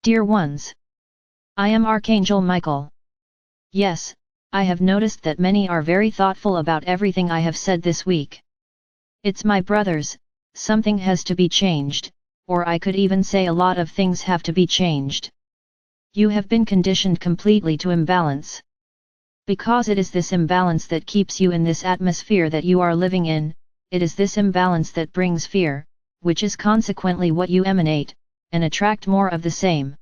Dear ones, I am Archangel Michael. Yes, I have noticed that many are very thoughtful about everything I have said this week. It's my brothers, something has to be changed, or I could even say a lot of things have to be changed. You have been conditioned completely to imbalance. Because it is this imbalance that keeps you in this atmosphere that you are living in, it is this imbalance that brings fear, which is consequently what you emanate, and attract more of the same.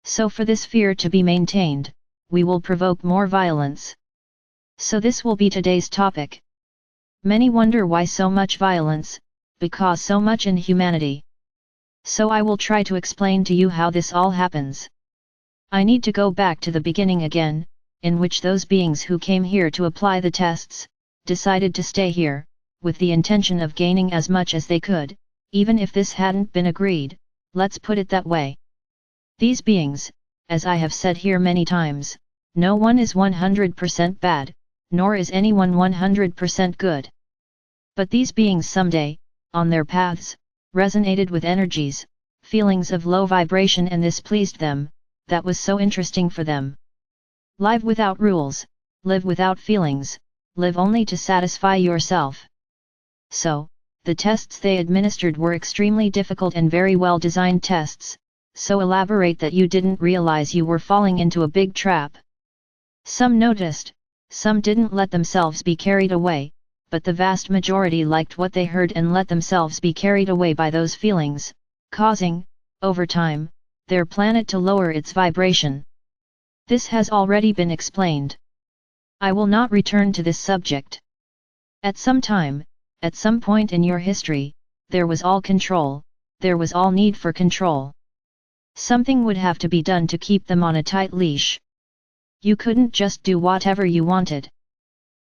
So for this fear to be maintained, we will provoke more violence. So this will be today's topic. Many wonder why so much violence, because so much inhumanity. So I will try to explain to you how this all happens. I need to go back to the beginning again, in which those beings who came here to apply the tests, decided to stay here, with the intention of gaining as much as they could, even if this hadn't been agreed, let's put it that way. These beings, as I have said here many times, no one is 100% bad, nor is anyone 100% good. But these beings someday, on their paths, resonated with energies, feelings of low vibration, and this pleased them, that was so interesting for them. Live without rules, live without feelings, live only to satisfy yourself. So, the tests they administered were extremely difficult and very well designed tests, so elaborate that you didn't realize you were falling into a big trap. Some noticed, some didn't let themselves be carried away, but the vast majority liked what they heard and let themselves be carried away by those feelings, causing, over time, their planet to lower its vibration. This has already been explained. I will not return to this subject. At some time, at some point in your history, there was all control, there was all need for control. Something would have to be done to keep them on a tight leash. You couldn't just do whatever you wanted.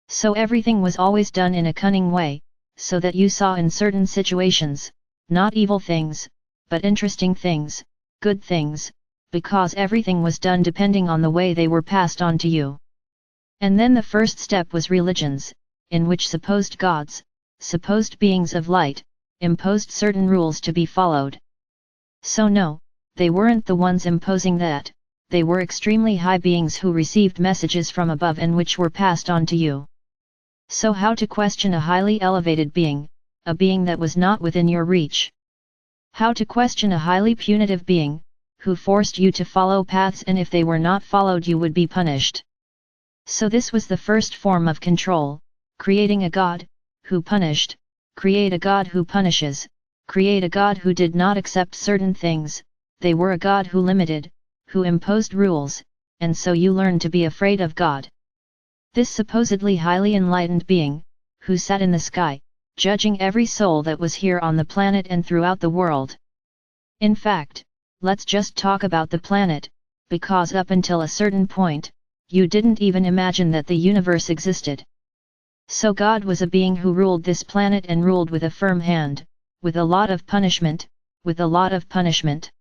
So everything was always done in a cunning way, so that you saw in certain situations, not evil things, but interesting things, good things, because everything was done depending on the way they were passed on to you. And then the first step was religions, in which supposed gods, supposed beings of light, imposed certain rules to be followed. So no, they weren't the ones imposing that, they were extremely high beings who received messages from above and which were passed on to you. So how to question a highly elevated being, a being that was not within your reach? How to question a highly punitive being, who forced you to follow paths, and if they were not followed you would be punished. So this was the first form of control, creating a god, who punished, create a god who punishes, create a god who did not accept certain things, they were a god who limited, who imposed rules, and so you learned to be afraid of God. This supposedly highly enlightened being, who sat in the sky, judging every soul that was here on the planet and throughout the world. In fact, let's just talk about the planet, because up until a certain point, you didn't even imagine that the universe existed. So God was a being who ruled this planet and ruled with a firm hand, with a lot of punishment, with a lot of punishment.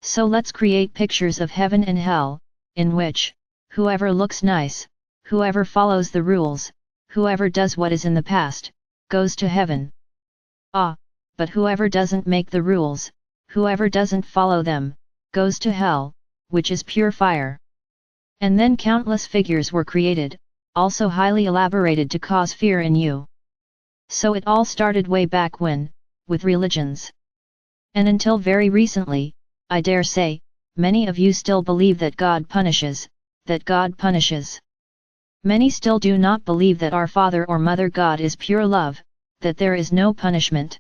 So let's create pictures of heaven and hell, in which, whoever looks nice, whoever follows the rules, whoever does what is in the past, goes to heaven. But whoever doesn't make the rules, whoever doesn't follow them, goes to hell, which is pure fire. And then countless figures were created, also highly elaborated to cause fear in you. So it all started way back when, with religions. And until very recently, I dare say, many of you still believe that God punishes, that God punishes. Many still do not believe that our Father or Mother God is pure love, that there is no punishment.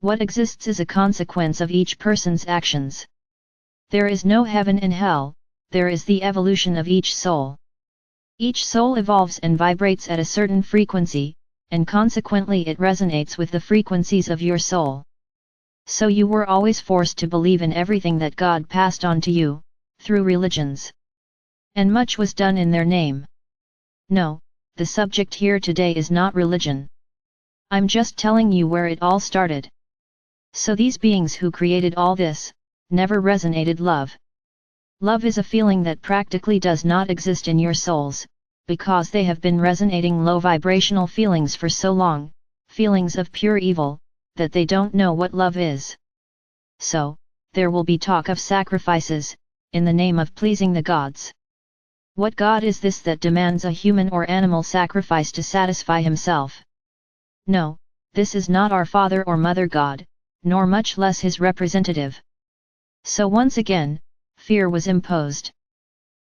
What exists is a consequence of each person's actions. There is no heaven and hell, there is the evolution of each soul. Each soul evolves and vibrates at a certain frequency, and consequently it resonates with the frequencies of your soul. So you were always forced to believe in everything that God passed on to you, through religions. And much was done in their name. No, the subject here today is not religion. I'm just telling you where it all started. So these beings who created all this, never resonated love. Love is a feeling that practically does not exist in your souls, because they have been resonating low vibrational feelings for so long, feelings of pure evil, that they don't know what love is. So, there will be talk of sacrifices, in the name of pleasing the gods. What god is this that demands a human or animal sacrifice to satisfy himself? No, this is not our father or mother god, nor much less his representative. So once again, fear was imposed.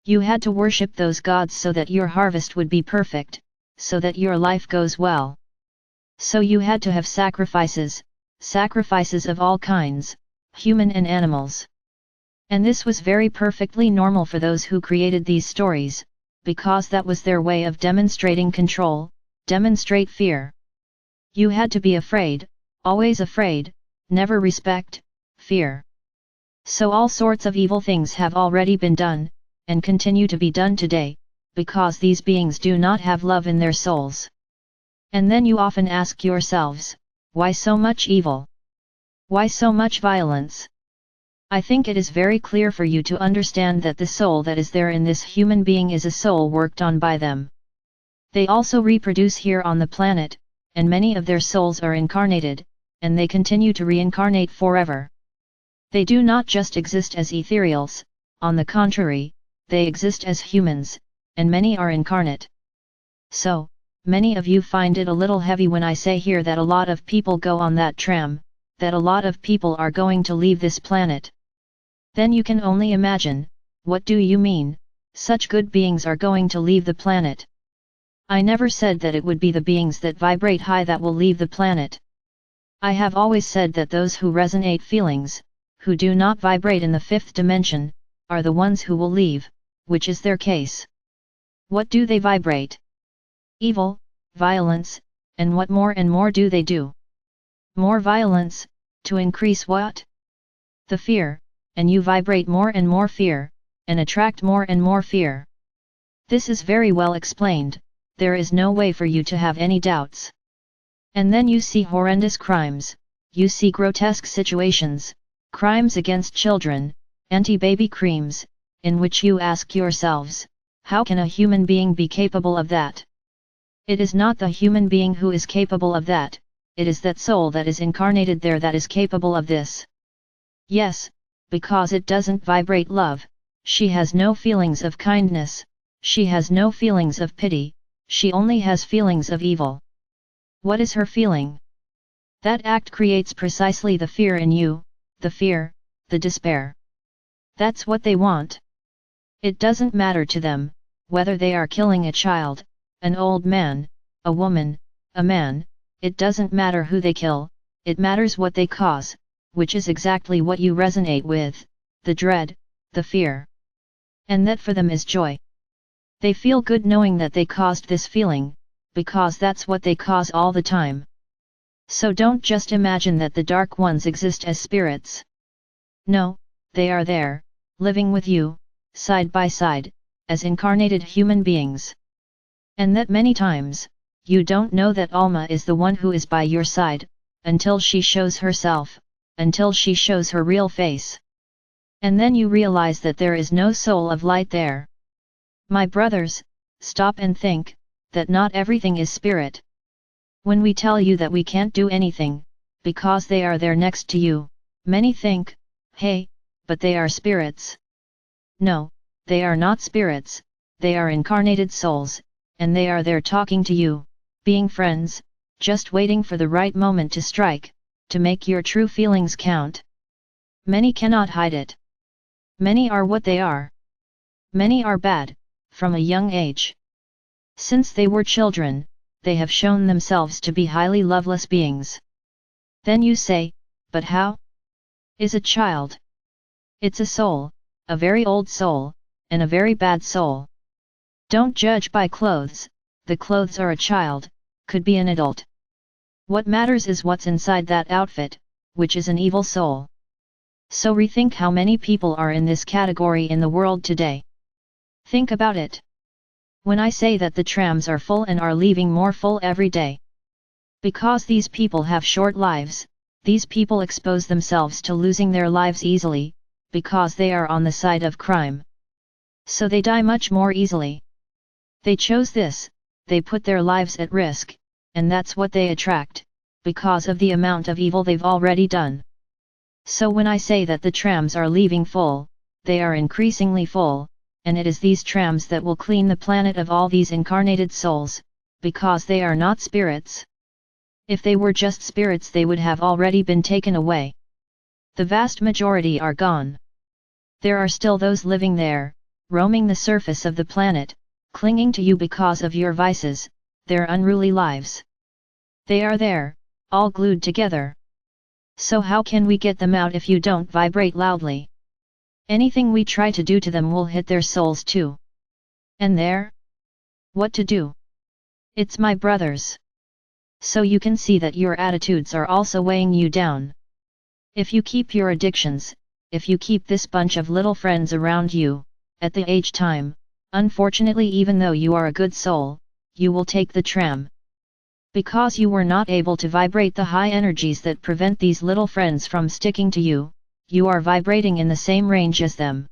You had to worship those gods so that your harvest would be perfect, so that your life goes well. So you had to have sacrifices of all kinds, human and animals. And this was very perfectly normal for those who created these stories, because that was their way of demonstrating control, demonstrate fear. You had to be afraid, always afraid, never respect, fear. So all sorts of evil things have already been done, and continue to be done today, because these beings do not have love in their souls. And then you often ask yourselves, why so much evil? Why so much violence? I think it is very clear for you to understand that the soul that is there in this human being is a soul worked on by them. They also reproduce here on the planet, and many of their souls are incarnated, and they continue to reincarnate forever. They do not just exist as ethereals, on the contrary, they exist as humans, and many are incarnate. So, many of you find it a little heavy when I say here that a lot of people go on that tram, that a lot of people are going to leave this planet. Then you can only imagine, what do you mean, such good beings are going to leave the planet? I never said that it would be the beings that vibrate high that will leave the planet. I have always said that those who resonate feelings, who do not vibrate in the fifth dimension, are the ones who will leave, which is their case. What do they vibrate? Evil, violence, and what more and more do they do? More violence, to increase what? The fear, and you vibrate more and more fear, and attract more and more fear. This is very well explained, there is no way for you to have any doubts. And then you see horrendous crimes, you see grotesque situations, crimes against children, anti-baby crimes, in which you ask yourselves, how can a human being be capable of that? It is not the human being who is capable of that, it is that soul that is incarnated there that is capable of this. Yes, because it doesn't vibrate love, she has no feelings of kindness, she has no feelings of pity, she only has feelings of evil. What is her feeling? That act creates precisely the fear in you, the fear, the despair. That's what they want. It doesn't matter to them, whether they are killing a child, an old man, a woman, a man, it doesn't matter who they kill, it matters what they cause, which is exactly what you resonate with, the dread, the fear. And that for them is joy. They feel good knowing that they caused this feeling, because that's what they cause all the time. So don't just imagine that the dark ones exist as spirits. No, they are there, living with you, side by side, as incarnated human beings. And that many times, you don't know that Alma is the one who is by your side, until she shows herself, until she shows her real face. And then you realize that there is no soul of light there. My brothers, stop and think, that not everything is spirit. When we tell you that we can't do anything, because they are there next to you, many think, hey, but they are spirits. No, they are not spirits, they are incarnated souls, and they are there talking to you, being friends, just waiting for the right moment to strike, to make your true feelings count. Many cannot hide it. Many are what they are. Many are bad, from a young age. Since they were children, they have shown themselves to be highly loveless beings. Then you say, but how? Is a child? It's a soul, a very old soul, and a very bad soul. Don't judge by clothes, the clothes are a child, could be an adult. What matters is what's inside that outfit, which is an evil soul. So rethink how many people are in this category in the world today. Think about it. When I say that the trams are full and are leaving more full every day. Because these people have short lives, these people expose themselves to losing their lives easily, because they are on the side of crime. So they die much more easily. They chose this, they put their lives at risk, and that's what they attract, because of the amount of evil they've already done. So when I say that the trams are leaving full, they are increasingly full, and it is these trams that will clean the planet of all these incarnated souls, because they are not spirits. If they were just spirits they would have already been taken away. The vast majority are gone. There are still those living there, roaming the surface of the planet, clinging to you because of your vices, their unruly lives. They are there, all glued together. So how can we get them out if you don't vibrate loudly? Anything we try to do to them will hit their souls too. And there? What to do? It's my brothers. So you can see that your attitudes are also weighing you down. If you keep your addictions, if you keep this bunch of little friends around you, at the age time, unfortunately even though you are a good soul, you will take the tram. Because you were not able to vibrate the high energies that prevent these little friends from sticking to you, you are vibrating in the same range as them.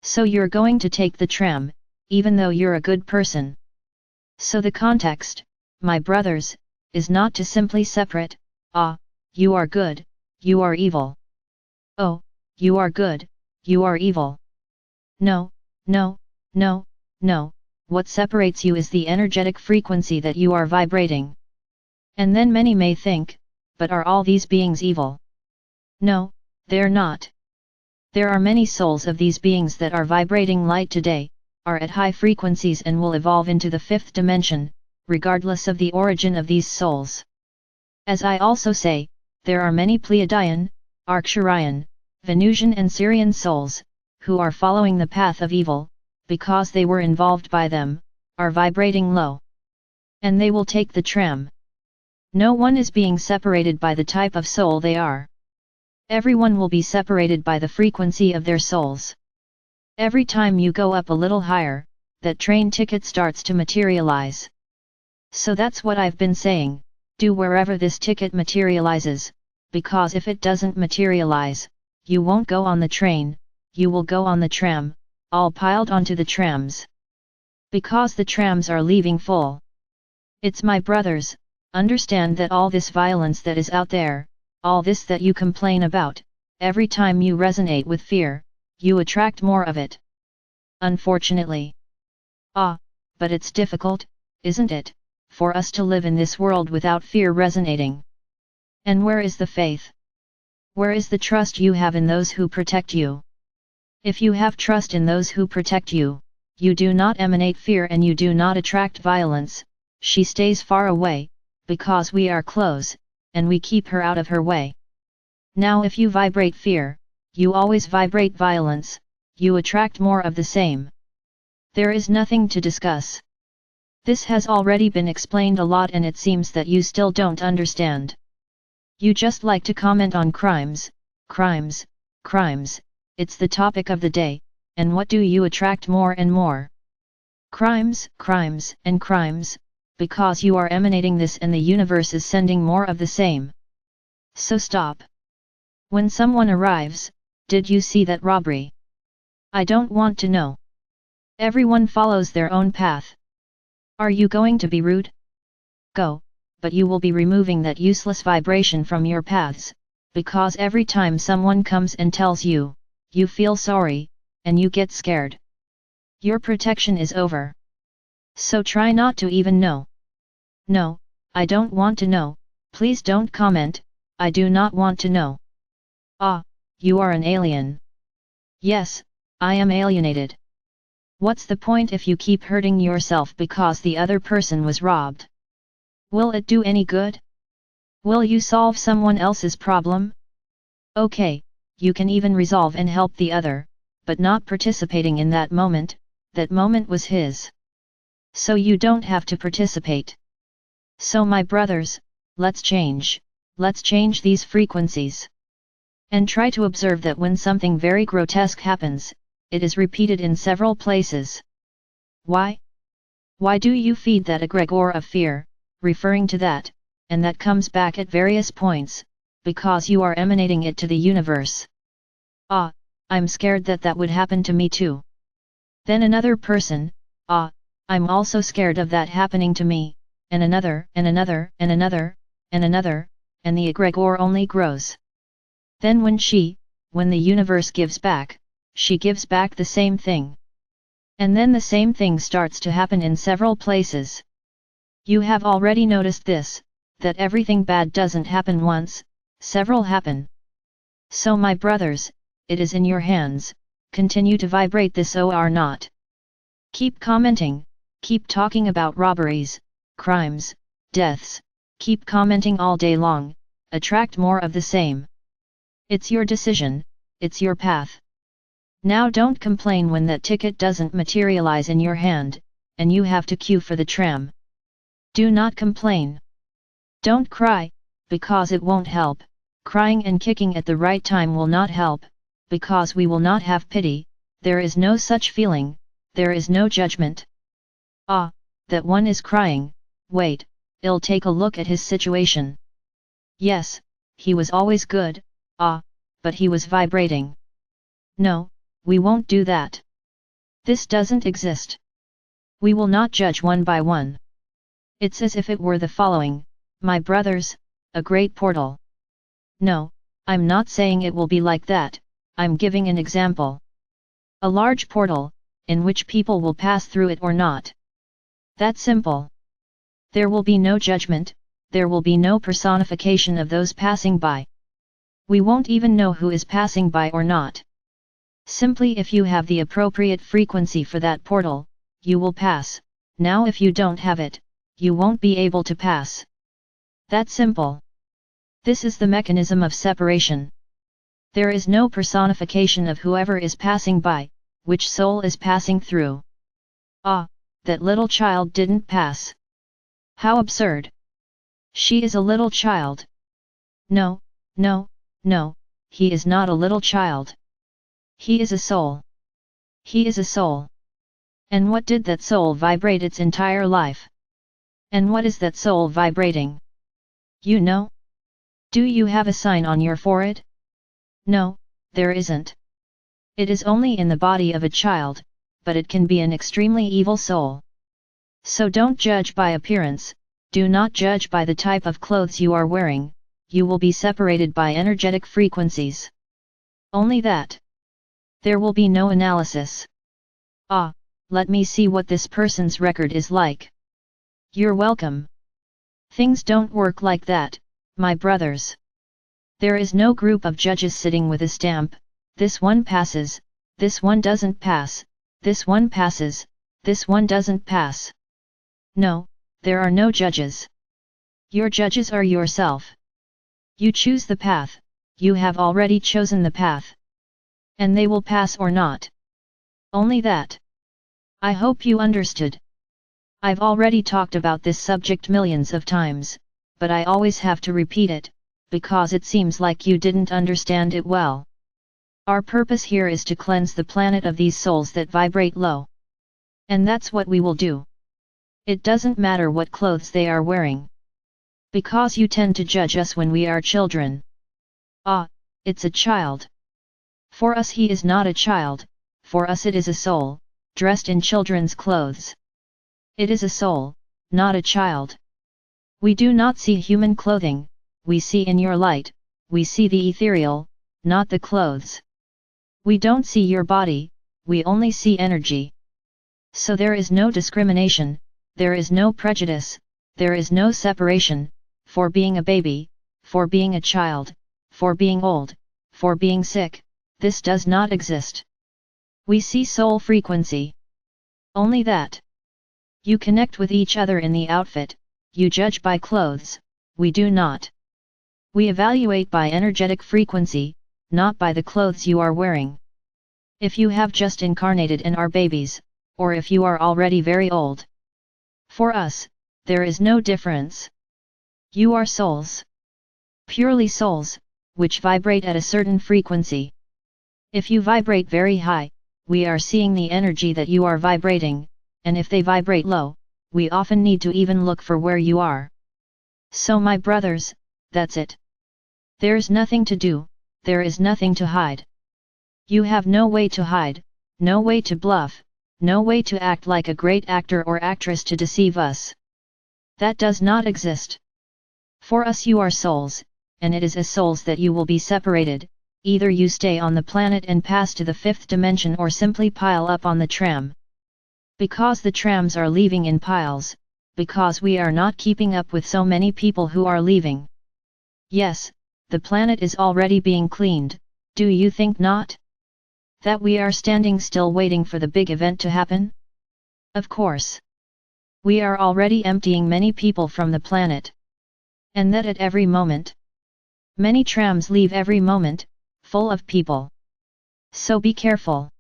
So you're going to take the tram, even though you're a good person. So the context, my brothers, is not to simply separate, you are good, you are evil. Oh, you are good, you are evil. No, no, no, no, what separates you is the energetic frequency that you are vibrating. And then many may think, but are all these beings evil? No, they're not. There are many souls of these beings that are vibrating light today, are at high frequencies and will evolve into the fifth dimension, regardless of the origin of these souls. As I also say, there are many Pleiadian, Arcturian, Venusian and Syrian souls, who are following the path of evil, because they were involved by them, are vibrating low. And they will take the tram. No one is being separated by the type of soul they are. Everyone will be separated by the frequency of their souls. Every time you go up a little higher, that train ticket starts to materialize. So that's what I've been saying, do wherever this ticket materializes, because if it doesn't materialize, you won't go on the train, you will go on the tram, all piled onto the trams. Because the trams are leaving full. It's my brothers, understand that all this violence that is out there, all this that you complain about, every time you resonate with fear, you attract more of it. Unfortunately. But it's difficult, isn't it, for us to live in this world without fear resonating? And where is the faith? Where is the trust you have in those who protect you? If you have trust in those who protect you, you do not emanate fear and you do not attract violence, she stays far away, because we are close, and we keep her out of her way. Now if you vibrate fear, you always vibrate violence, you attract more of the same. There is nothing to discuss. This has already been explained a lot and it seems that you still don't understand. You just like to comment on crimes, crimes, crimes, it's the topic of the day, and what do you attract more and more? Crimes, crimes, and crimes, because you are emanating this and the universe is sending more of the same. So stop. When someone arrives, did you see that robbery? I don't want to know. Everyone follows their own path. Are you going to be rude? Go, but you will be removing that useless vibration from your paths, because every time someone comes and tells you, you feel sorry, and you get scared. Your protection is over. So try not to even know. No, I don't want to know, please don't comment, I do not want to know. You are an alien. Yes, I am alienated. What's the point if you keep hurting yourself because the other person was robbed? Will it do any good? Will you solve someone else's problem? Okay, you can even resolve and help the other, but not participating in that moment was his. So you don't have to participate. So my brothers, let's change these frequencies. And try to observe that when something very grotesque happens, it is repeated in several places. Why? Why do you feed that egregore of fear, referring to that, and that comes back at various points, because you are emanating it to the universe? I'm scared that that would happen to me too. Then another person, I'm also scared of that happening to me, and another, and another, and another, and another, and the egregore only grows. Then when the universe gives back, she gives back the same thing. And then the same thing starts to happen in several places. You have already noticed this, that everything bad doesn't happen once, several happen. So my brothers, it is in your hands, continue to vibrate this or not. Keep commenting, keep talking about robberies, crimes, deaths, keep commenting all day long, attract more of the same. It's your decision, it's your path. Now don't complain when that ticket doesn't materialize in your hand, and you have to queue for the tram. Do not complain. Don't cry, because it won't help. Crying and kicking at the right time will not help, because we will not have pity, there is no such feeling, there is no judgment. Ah, that one is crying, wait, I'll take a look at his situation. Yes, he was always good, but he was vibrating. No, we won't do that. This doesn't exist. We will not judge one by one. It's as if it were the following, my brothers, a great portal. No, I'm not saying it will be like that, I'm giving an example. A large portal, in which people will pass through it or not. That's simple. There will be no judgment, there will be no personification of those passing by. We won't even know who is passing by or not. Simply if you have the appropriate frequency for that portal, you will pass, now if you don't have it, you won't be able to pass. That's simple. This is the mechanism of separation. There is no personification of whoever is passing by, which soul is passing through. Ah, that little child didn't pass. How absurd! She is a little child. No, no, no, he is not a little child. He is a soul. He is a soul. And what did that soul vibrate its entire life? And what is that soul vibrating? You know? Do you have a sign on your forehead? No, there isn't. It is only in the body of a child, but it can be an extremely evil soul. So don't judge by appearance, do not judge by the type of clothes you are wearing, you will be separated by energetic frequencies. Only that. There will be no analysis. Ah, let me see what this person's record is like. You're welcome. Things don't work like that, my brothers. There is no group of judges sitting with a stamp, this one passes, this one doesn't pass, this one passes, this one doesn't pass. No, there are no judges. Your judges are yourself. You choose the path, you have already chosen the path. And they will pass or not. Only that. I hope you understood. I've already talked about this subject millions of times, but I always have to repeat it, because it seems like you didn't understand it well. Our purpose here is to cleanse the planet of these souls that vibrate low. And that's what we will do. It doesn't matter what clothes they are wearing. Because you tend to judge us when we are children. Ah, it's a child. For us he is not a child, for us it is a soul, dressed in children's clothes. It is a soul, not a child. We do not see human clothing, we see in your light, we see the ethereal, not the clothes. We don't see your body, we only see energy. So there is no discrimination, there is no prejudice, there is no separation, for being a baby, for being a child, for being old, for being sick, this does not exist. We see soul frequency. Only that. You connect with each other in the outfit, you judge by clothes, we do not. We evaluate by energetic frequency, not by the clothes you are wearing. If you have just incarnated and are babies, or if you are already very old. For us, there is no difference. You are souls. Purely souls, which vibrate at a certain frequency. If you vibrate very high, we are seeing the energy that you are vibrating, and if they vibrate low, we often need to even look for where you are. So my brothers, that's it. There's nothing to do, there is nothing to hide. You have no way to hide, no way to bluff, no way to act like a great actor or actress to deceive us. That does not exist. For us you are souls, and it is as souls that you will be separated. Either you stay on the planet and pass to the 5th dimension or simply pile up on the tram. Because the trams are leaving in piles, because we are not keeping up with so many people who are leaving. Yes, the planet is already being cleaned, do you think not? That we are standing still waiting for the big event to happen? Of course. We are already emptying many people from the planet. And that at every moment. Many trams leave every moment, full of people. So be careful.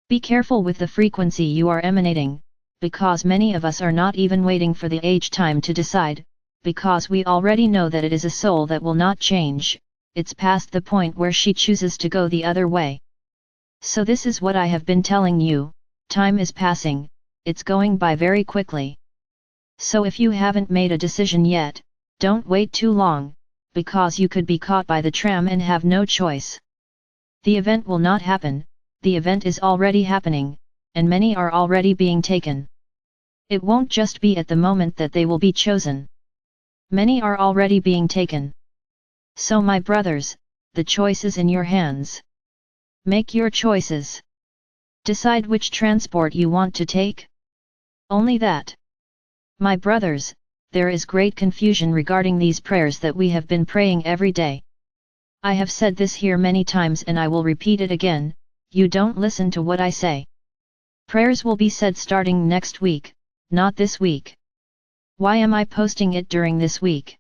Be careful with the frequency you are emanating, because many of us are not even waiting for the age time to decide, because we already know that it is a soul that will not change, it's past the point where she chooses to go the other way. So this is what I have been telling you, time is passing, it's going by very quickly. So if you haven't made a decision yet, don't wait too long, because you could be caught by the tram and have no choice. The event will not happen, the event is already happening, and many are already being taken. It won't just be at the moment that they will be chosen. Many are already being taken. So my brothers, the choice is in your hands. Make your choices. Decide which transport you want to take. Only that. My brothers, there is great confusion regarding these prayers that we have been praying every day. I have said this here many times and I will repeat it again, you don't listen to what I say. Prayers will be said starting next week, not this week. Why am I posting it during this week?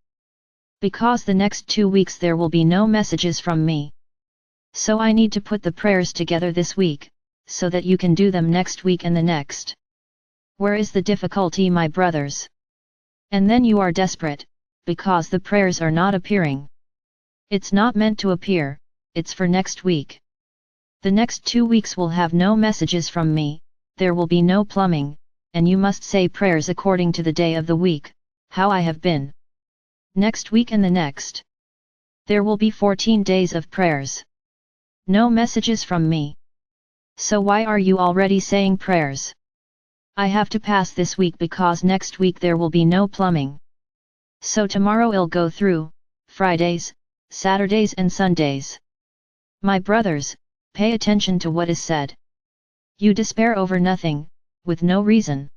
Because the next 2 weeks there will be no messages from me. So I need to put the prayers together this week, so that you can do them next week and the next. Where is the difficulty, my brothers? And then you are desperate, because the prayers are not appearing. It's not meant to appear, it's for next week. The next 2 weeks will have no messages from me, there will be no plumbing, and you must say prayers according to the day of the week, how I have been. Next week and the next. There will be 14 days of prayers. No messages from me. So why are you already saying prayers? I have to pass this week because next week there will be no plumbing. So tomorrow I'll go through, Fridays, Saturdays and Sundays. My brothers, pay attention to what is said. You despair over nothing, with no reason.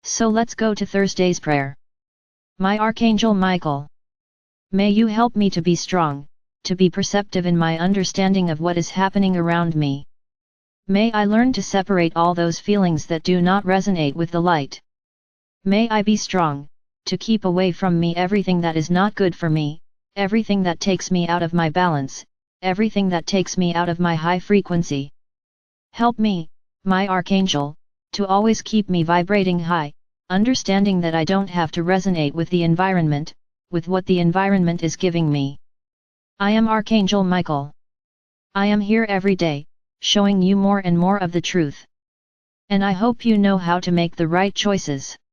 So let's go to Thursday's prayer. My Archangel Michael. May you help me to be strong, to be perceptive in my understanding of what is happening around me. May I learn to separate all those feelings that do not resonate with the light. May I be strong, to keep away from me everything that is not good for me, everything that takes me out of my balance, everything that takes me out of my high frequency. Help me, my Archangel, to always keep me vibrating high, understanding that I don't have to resonate with the environment, with what the environment is giving me. I am Archangel Michael. I am here every day, showing you more and more of the truth. And I hope you know how to make the right choices.